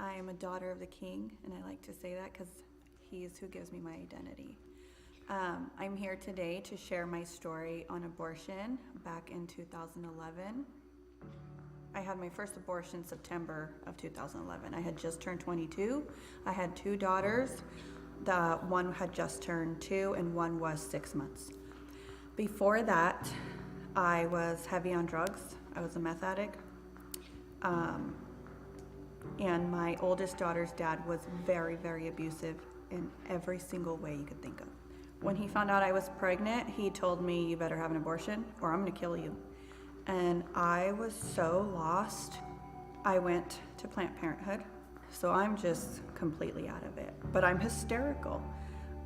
I am a daughter of the King, and I like to say that because he is who gives me my identity. I'm here today to share my story on abortion back in 2011. I had my first abortion September of 2011. I had just turned 22. I had two daughters. The one had just turned 2 and one was 6 months. Before that, I was heavy on drugs. I was a meth addict. And my oldest daughter's dad was very, very abusive in every single way you could think of. When he found out I was pregnant, he told me, "You better have an abortion or I'm gonna kill you." And I was so lost. I went to Planned Parenthood, so I'm just completely out of it. But I'm hysterical.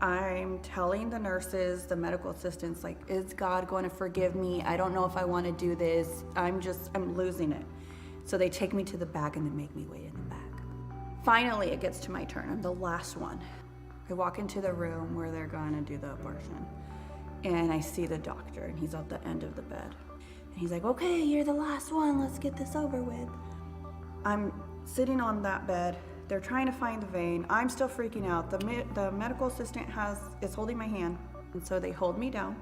I'm telling the nurses, the medical assistants, like, is God going to forgive me? I don't know if I want to do this. I'm losing it. So they take me to the back and they make me wait in the back. Finally, it gets to my turn. I'm the last one. I walk into the room where they're going to do the abortion. And I see the doctor, and he's at the end of the bed. And he's like, "Okay, you're the last one. Let's get this over with." I'm sitting on that bed. They're trying to find the vein. I'm still freaking out. The medical assistant is holding my hand. And so they hold me down,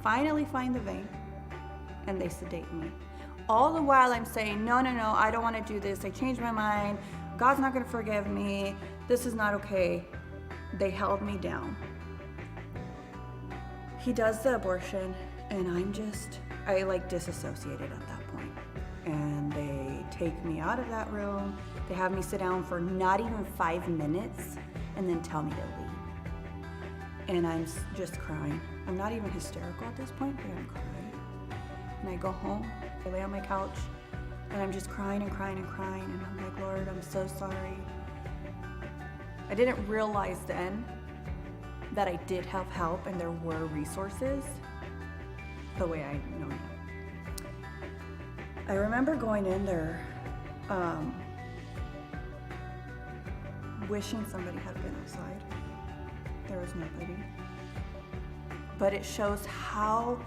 finally find the vein, and they sedate me. All the while I'm saying, no, I don't want to do this. I changed my mind. God's not going to forgive me. This is not okay. They held me down. He does the abortion, and I disassociated at that point. And they take me out of that room. They have me sit down for not even 5 minutes and then tell me to leave. And I'm just crying. I'm not even hysterical at this point, but I'm crying. And I go home, I lay on my couch, and I'm just crying and crying and crying. And I'm like, "Lord, I'm so sorry." I didn't realize then that I did have help and there were resources the way I know now. I remember going in there wishing somebody had been outside. There was nobody. But it shows how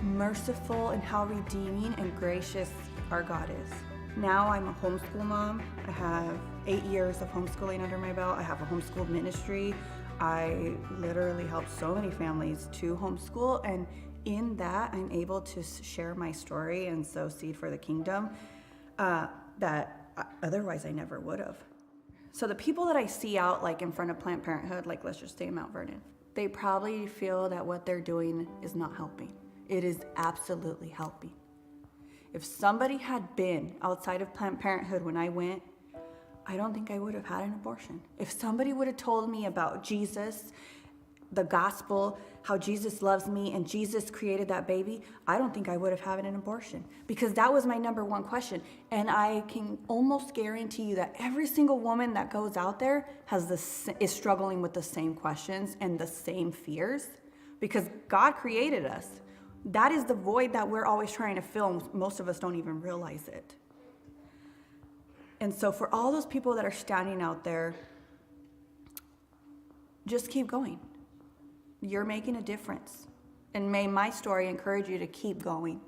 merciful and how redeeming and gracious our God is. Now I'm a homeschool mom. I have 8 years of homeschooling under my belt. I have a homeschool ministry. I literally help so many families to homeschool, and in that I'm able to share my story and sow seed for the kingdom that otherwise I never would have. So the people that I see out like in front of Planned Parenthood, like let's just say in Mount Vernon, they probably feel that what they're doing is not helping. It is absolutely helping. If somebody had been outside of Planned Parenthood when I went, I don't think I would have had an abortion. If somebody would have told me about Jesus, the gospel, how Jesus loves me and Jesus created that baby, I don't think I would have had an abortion, because that was my number one question. And I can almost guarantee you that every single woman that goes out there is struggling with the same questions and the same fears, because God created us. That is the void that we're always trying to fill. Most of us don't even realize it. And so for all those people that are standing out there, just keep going. You're making a difference. And may my story encourage you to keep going.